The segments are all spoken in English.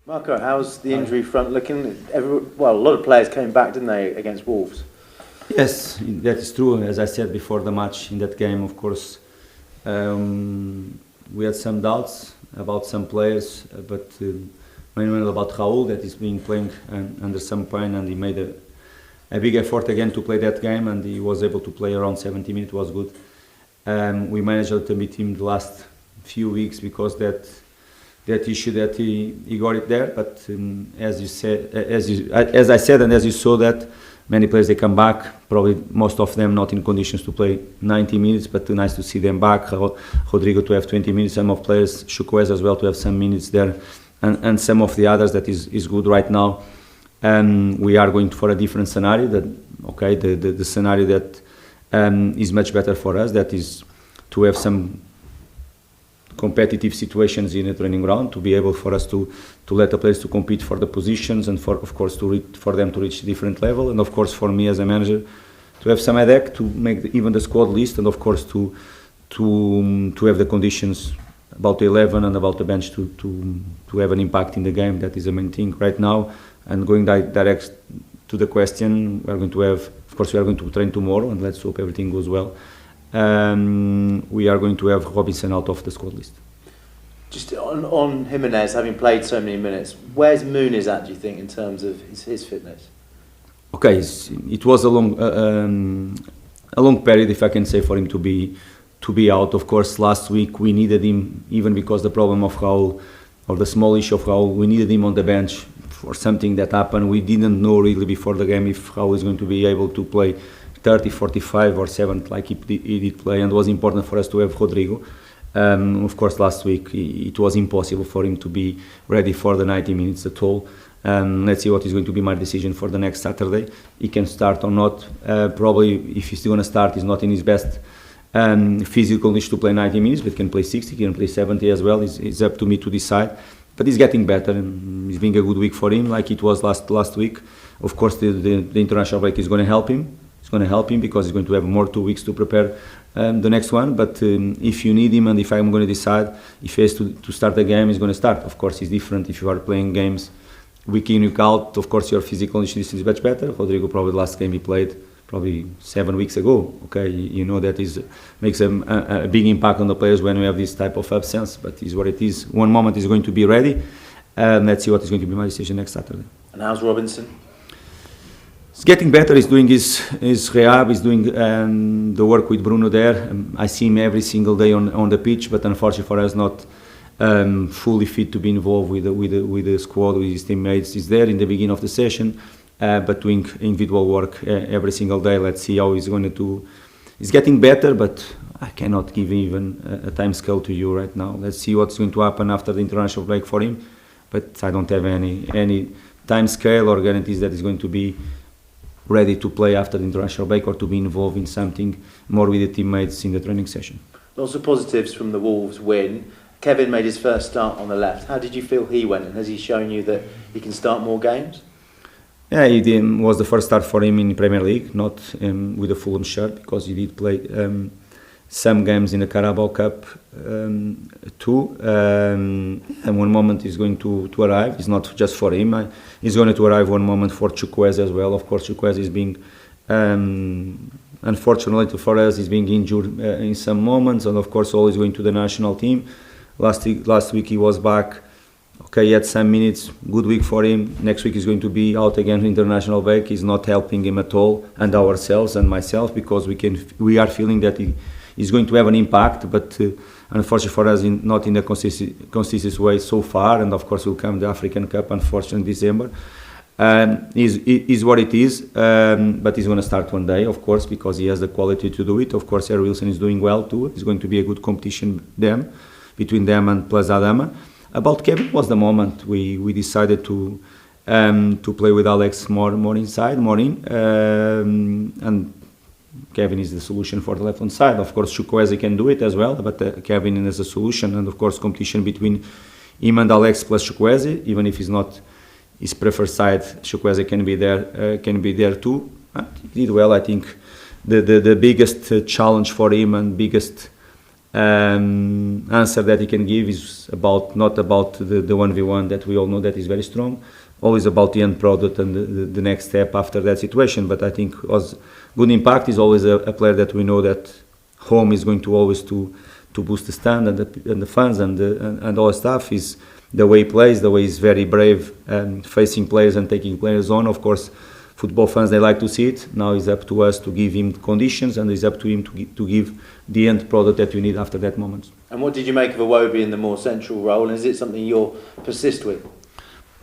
Marco, how's the injury front looking? Well, a lot of players came back, didn't they, against Wolves? Yes, that is true. As I said before the match, in that game, of course, we had some doubts about some players, but mainly about Raul, that is playing under some pain, and he made a big effort again to play that game, and he was able to play around 70 minutes. It was good. We managed to beat him the last few weeks because that issue that he got it there. But as I said, and as you saw, that many players they come back. Probably most of them not in conditions to play 90 minutes, but nice to see them back. Rodrigo to have 20 minutes. Some of players, Chukwueze as well, to have some minutes there, and some of the others that is good right now. We are going for a different scenario. The scenario that is much better for us. That is to have some competitive situations in a training ground, to be able for us to let the players to compete for the positions, and for them to reach different level, and of course for me as a manager to have some headache to make even the squad list, and of course to have the conditions about the 11 and about the bench to have an impact in the game. That is the main thing right now. And going direct to the question, we are going to train tomorrow, and let's hope everything goes well. We are going to have Robinson out of the squad list. Just on Gimenez, having played so many minutes, where's Muniz at, do you think, in terms of his fitness? Okay, it was a long period, if I can say, for him to be out. Of course, last week we needed him, even because the problem of Raul, or the small issue of Raul, we needed him on the bench for something that happened. We didn't know really before the game if Raul is going to be able to play 30, 45 or 7 like he did play, and it was important for us to have Rodrigo. Of course, last week it was impossible for him to be ready for the 90 minutes at all. Let's see what is going to be my decision for the next Saturday. He can start or not. Probably if he's still going to start, he's not in his best physical condition to play 90 minutes, but can play 60, can play 70 as well. It's up to me to decide. But he's getting better, and it's been a good week for him, like it was last week. Of course, the international break is going to help him. It's going to help him because he's going to have more 2 weeks to prepare the next one. But if you need him, and if I'm going to decide if he has to start the game, he's going to start. Of course, it's different if you are playing games week in, week out. Of course, your physical condition is much better. Rodrigo, probably the last game he played probably 7 weeks ago. Okay, you know that makes a big impact on the players when we have this type of absence. But it's what it is. One moment is going to be ready, and let's see what is going to be my decision next Saturday. And how's Robinson? He's getting better. He's doing his rehab. He's doing the work with Bruno there. I see him every single day on the pitch, but unfortunately for us, not fully fit to be involved with the squad, with his teammates. He's there in the beginning of the session, but doing individual work every single day. Let's see how he's going to do. He's getting better, but I cannot give even a time scale to you right now. Let's see what's going to happen after the international break for him, but I don't have any time scale or guarantees that he's going to be ready to play after the international break or to be involved in something more with the teammates in the training session. Lots of positives from the Wolves win. Kevin made his first start on the left. How did you feel he went, and has he shown you that he can start more games? Yeah, it was the first start for him in the Premier League, not with the Fulham shirt, because he did play some games in the Carabao Cup too. And one moment is going to arrive. It's not just for him. It's going to arrive one moment for Chukwueze as well. Of course, Chukwueze is being, unfortunately for us, is being injured in some moments, and of course, always going to the national team. Last week he was back. Okay, he had some minutes. Good week for him. Next week he's going to be out again international break. He's not helping him at all, and ourselves and myself, because we are feeling that he is going to have an impact, but unfortunately for us, not in a consistent way so far. And of course will come the African Cup, unfortunately, in December. Is what it is, but he's going to start one day, of course, because he has the quality to do it. Of course, Harry Wilson is doing well too. It's going to be a good competition between them and Plaza Adama. About Kevin was the moment we decided to play with Alex more inside, more in, and Kevin is the solution for the left-hand side. Of course, Chukwueze can do it as well, but Kevin is a solution, and of course, competition between him and Alex plus Chukwueze, even if he's not his preferred side, Chukwueze can be there too. He did well. I think the biggest challenge for him and biggest answer that he can give is not about the 1v1 that we all know that is very strong, always about the end product and the next step after that situation. But I think was good impact is always a player that we know that home is going to always to boost the stand and the fans and all the stuff. Is the way he plays, the way he's very brave facing players and taking players on. Of course, football fans, they like to see it. Now it's up to us to give him conditions, and it's up to him to give the end product that you need after that moment. And what did you make of Iwobi in the more central role? And is it something you'll persist with?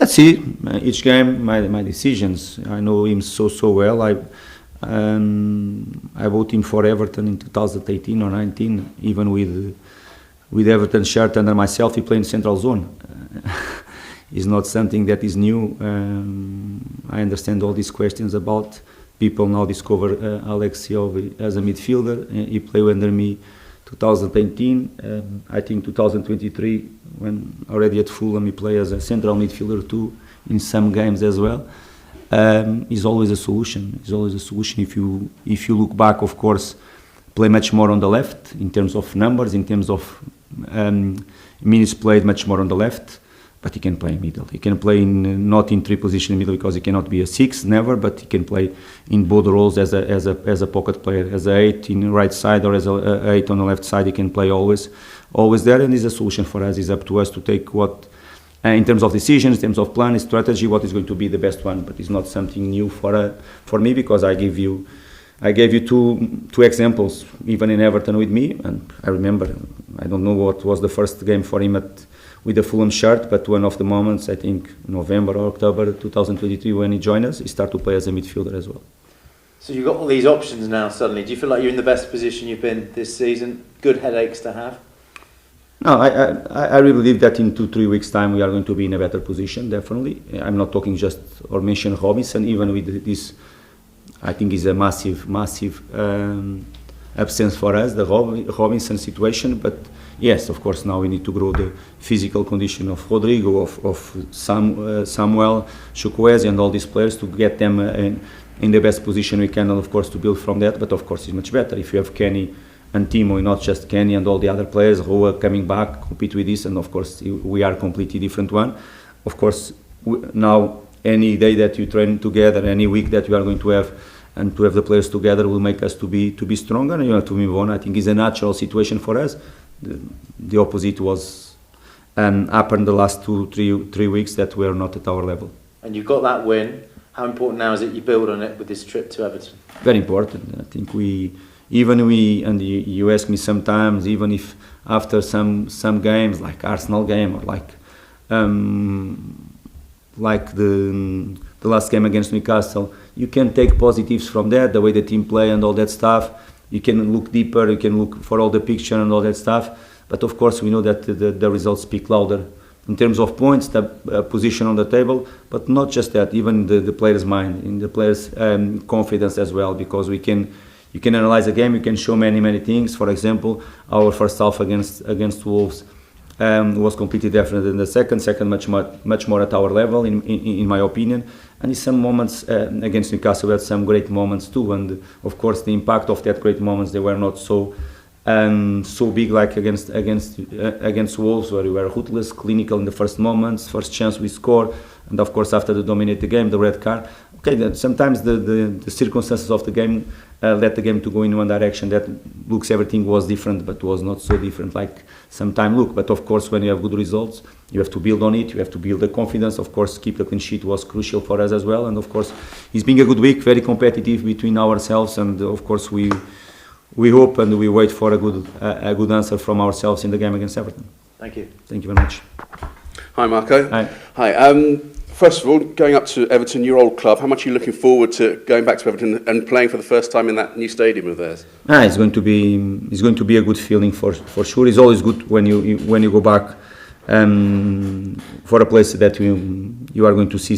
Let's see. Each game, my decisions. I know him so well. I bought him for Everton in 2018 or 19, even with Everton shirt under myself. He played in central zone. It's not something that is new. I understand all these questions about people now discover Alex Iwobi as a midfielder. He played under me 2018. I think 2023, when already at Fulham, he played as a central midfielder too in some games as well. Is always a solution. Is always a solution. If you look back, of course, play much more on the left in terms of numbers, in terms of minutes played much more on the left. But he can play in middle. He can play not in three position in middle because he cannot be a 6, never. But he can play in both roles as a pocket player, as a 8 in the right side or as a 8 on the left side. He can play always there, and is a solution for us. It's up to us to take what, in terms of decisions, in terms of plan, strategy, what is going to be the best one. But it's not something new for me because I gave you two examples, even in Everton with me, and I remember. I don't know what was the first game for him with the Fulham shirt, but one of the moments, I think November or October 2023, when he joined us, he started to play as a midfielder as well. So you've got all these options now suddenly. Do you feel like you're in the best position you've been this season? Good headaches to have? No, I really believe that in 2-3 weeks' time we are going to be in a better position, definitely. I'm not talking just or mention Robinson, even with this, I think is a massive absence for us, the Robinson situation, but yes, of course, now we need to grow the physical condition of Rodrigo, of Samuel, Chukwueze and all these players to get them in the best position we can, and of course to build from that. But of course it's much better if you have Kenny and Timo, not just Kenny and all the other players who are coming back, compete with this, and of course we are a completely different one. Of course, now any day that you train together, any week that we are going to have, and to have the players together will make us to be stronger, and to move on. I think it's a natural situation for us. The opposite was happened the last 2-3 weeks that we are not at our level. And you've got that win. How important now is it you build on it with this trip to Everton? Very important. I think and you ask me sometimes, even if after some games like Arsenal game or like the last game against Newcastle, you can take positives from that, the way the team play and all that stuff. You can look deeper, you can look for all the picture and all that stuff. But of course, we know that the results speak louder in terms of points, the position on the table, but not just that, even the player's mind, in the player's confidence as well, because you can analyze a game, you can show many things. For example, our first half against Wolves was completely different than the second much more at our level, in my opinion. And in some moments against Newcastle we had some great moments too, and of course the impact of that great moments, they were not so big like against Wolves, where we were ruthless, clinical in the first moments, first chance we score, and of course after they dominate the game, the red card. Okay, sometimes the circumstances of the game let the game to go in one direction that looks everything was different, but was not so different like sometime look. But of course, when you have good results, you have to build on it, you have to build the confidence. Of course, keep the clean sheet was crucial for us as well, and of course it's been a good week, very competitive between ourselves, and of course we hope and we wait for a good answer from ourselves in the game against Everton. Thank you. Thank you very much. Hi Marco. Hi. First of all, going up to Everton, your old club, how much are you looking forward to going back to Everton and playing for the first time in that new stadium of theirs? It's going to be a good feeling for sure. It's always good when you go back for a place that you are going to see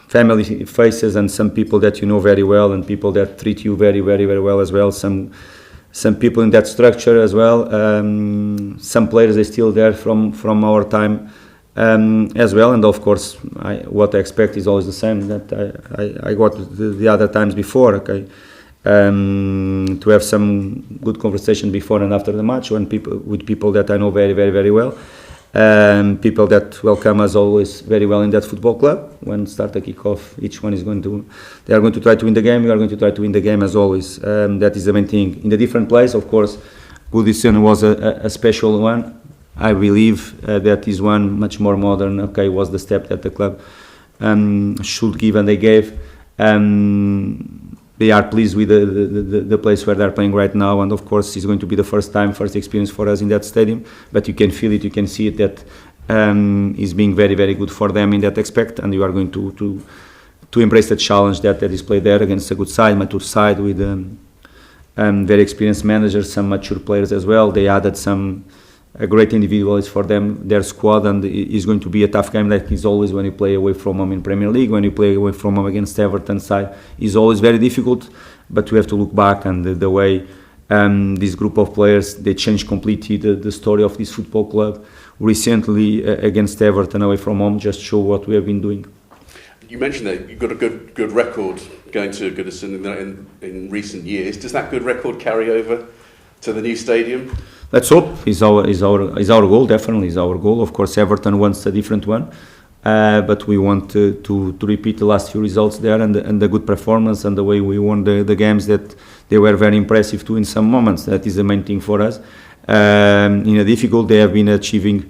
family faces and some people that you know very well, and people that treat you very well as well. Some people in that structure as well. Some players are still there from our time. As well, and of course what I expect is always the same that I got the other times before. Okay, to have some good conversation before and after the match with people that I know very, very, very well. People that welcome us always very well in that football club. When start a kick-off, each one is they are going to try to win the game. We are going to try to win the game as always. That is the main thing. In the different place, of course, Goodison was a special one. I believe that is one much more modern. Okay, was the step that the club should give, and they gave. They are pleased with the place where they're playing right now, and of course it's going to be the first experience for us in that stadium, but you can feel it, you can see it, that is being very, very good for them in that aspect, and you are going to embrace the challenge that is played there against a good side, mature side, with very experienced managers, some mature players as well. They added some great individuals for them, their squad, and it's going to be a tough game, like it's always when you play away from home in Premier League. When you play away from home against Everton side, is always very difficult, but we have to look back, and the way this group of players, they changed completely the story of this football club recently against Everton away from home, just show what we have been doing. You mentioned that you've got a good record going to Goodison in recent years. Does that good record carry over to the new stadium? Let's hope. Is our goal, definitely is our goal. Of course, Everton wants a different one, but we want to repeat the last few results there, and the good performance, and the way we won the games, that they were very impressive too in some moments. That is the main thing for us. In a difficult, they have been achieving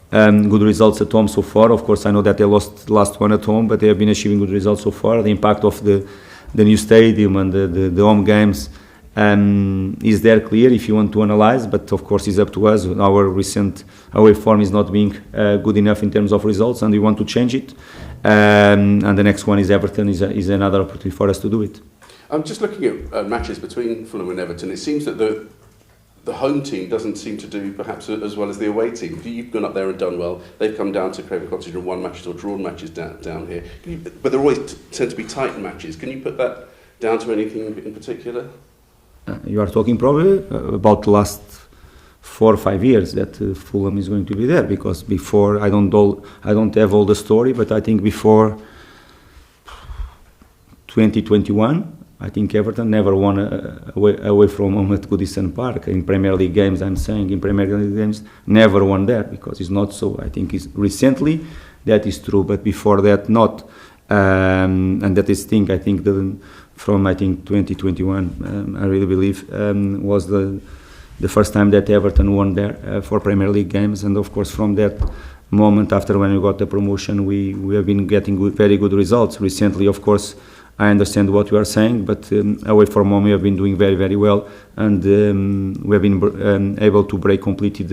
good results at home so far. Of course, I know that they lost the last one at home, but they have been achieving good results so far. The impact of the new stadium and the home games is there clear if you want to analyze, but of course it's up to us. Our recent away form is not being good enough in terms of results, and we want to change it, and the next one is Everton, is another opportunity for us to do it. I'm just looking at matches between Fulham and Everton. It seems that the home team doesn't seem to do perhaps as well as the away team. You've gone up there and done well. They've come down to Craven Cottage and won matches or drawn matches down here, but they're always tend to be tight matches. Can you put that down to anything in particular? You are talking probably about the last 4 or 5 years that Fulham is going to be there, because before, I don't have all the story, but I think before 2021, I think Everton never won away from home at Goodison Park. In Premier League games, I'm saying, in Premier League games, never won there, because it's not so. I think it's recently that is true, but before that, not. And that is thing, I think, from 2021, I really believe, was the first time that Everton won there for Premier League games. And of course, from that moment, after when we got the promotion, we have been getting very good results. Recently, of course, I understand what you are saying, but away from home we have been doing very, very well, and we have been able to break completely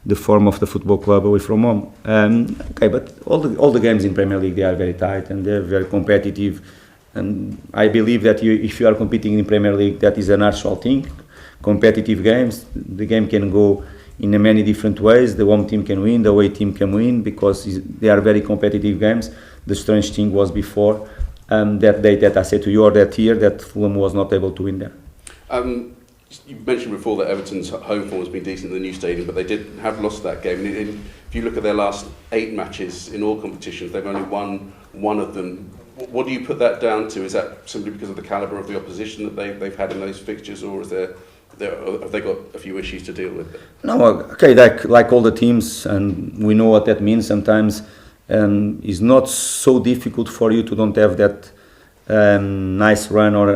the form of the football club away from home. Okay, but all the games in Premier League, they are very tight and they are very competitive. And I believe that if you are competing in Premier League, that is a natural thing. Competitive games, the game can go in many different ways. The home team can win, the away team can win, because they are very competitive games. The strange thing was before that day that I said to you, or that year, that Fulham was not able to win there. You mentioned before that Everton's home form has been decent in the new stadium, but they have lost that game. And if you look at their last 8 matches in all competitions, they've only won one of them. What do you put that down to? Is that simply because of the calibre of the opposition that they've had in those fixtures, or is have they got a few issues to deal with? No, okay, like all the teams, and we know what that means. Sometimes it's not so difficult for you to don't have that nice run or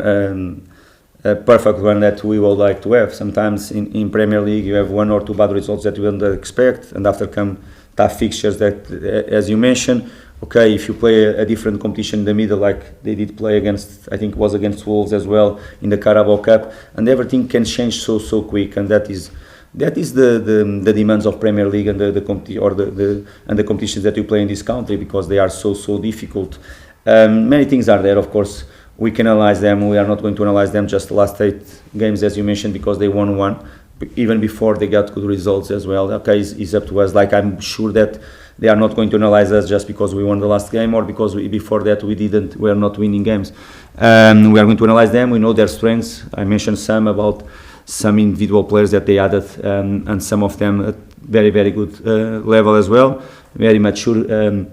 a perfect run that we would like to have. Sometimes in Premier League you have 1 or 2 bad results that you don't expect, and after come tough fixtures that, as you mentioned, okay, if you play a different competition in the middle, like they did play against, I think it was against Wolves as well in the Carabao Cup, and everything can change so quick, and that is the demands of Premier League and the competitions that you play in this country, because they are so difficult. Many things are there, of course. We can analyze them. We are not going to analyze them just the last 8 games, as you mentioned, because they won one. Even before they got good results as well. Okay, it's up to us. Like, I'm sure that they are not going to analyze us just because we won the last game, or because before that we are not winning games. We are going to analyze them. We know their strengths. I mentioned some individual players that they added, and some of them at very, very good level as well. Very mature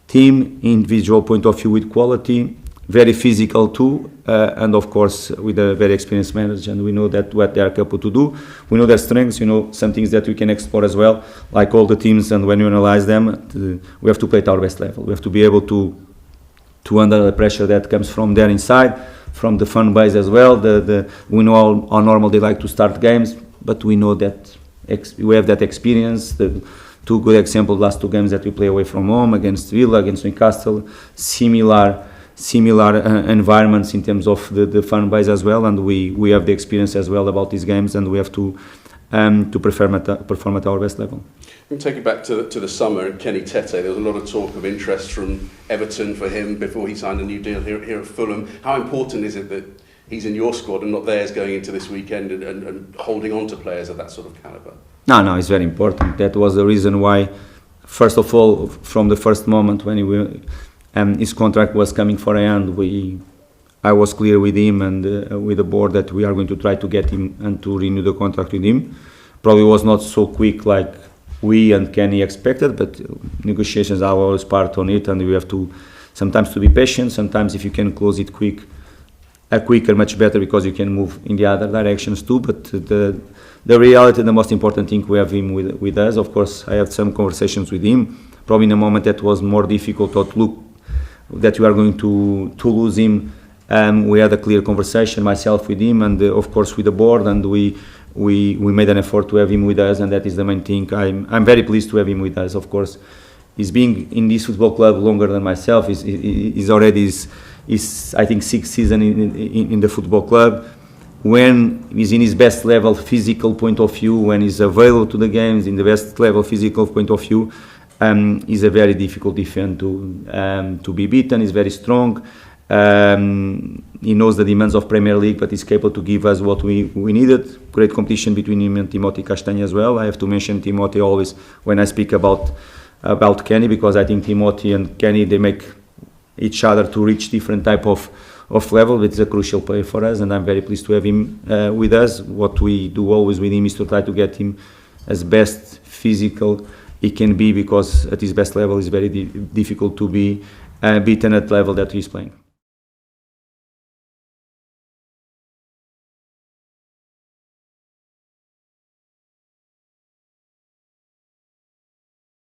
team, individual point of view with quality, very physical too, and of course with a very experienced manager, and we know that what they are capable to do. We know their strengths, some things that we can explore as well, like all the teams, and when you analyze them, we have to play at our best level. We have to be able to under the pressure that comes from their inside, from the fan base as well. We know how normal they like to start games, but we know that we have that experience. The two good examples, last two games that we play away from home, against Villa, against Newcastle, similar environments in terms of the fan base as well, and we have the experience as well about these games, and we have to perform at our best level. Let me take you back to the summer and Kenny Tete. There was a lot of talk of interest from Everton for him before he signed a new deal here at Fulham. How important is it that he's in your squad and not theirs going into this weekend and holding on to players of that sort of calibre? No, it's very important. That was the reason why, first of all, from the first moment when his contract was coming for an end, I was clear with him and with the board that we are going to try to get him and to renew the contract with him. Probably was not so quick like we and Kenny expected, but negotiations are always part on it, and we have to sometimes to be patient. Sometimes if you can close it quicker, much better, because you can move in the other directions too. But the reality, the most important thing, we have him with us. Of course, I had some conversations with him. Probably in a moment that was more difficult to look that we are going to lose him. We had a clear conversation, myself with him, and of course with the board, and we made an effort to have him with us, and that is the main thing. I'm very pleased to have him with us. Of course, he's being in this football club longer than myself. He's already I think 6th season in the football club. When he's in his best level physical point of view, when he's available to the games in the best level physical point of view, he's a very difficult defender to be beaten. He's very strong. He knows the demands of Premier League, but he's capable to give us what we needed. Great competition between him and Timothy Castagne as well. I have to mention Timothy always when I speak about Kenny, because I think Timothy and Kenny, they make each other to reach different type of level, but it's a crucial player for us, and I'm very pleased to have him with us. What we do always with him is to try to get him as best physical he can be, because at his best level it's very difficult to be beaten at the level that he's playing.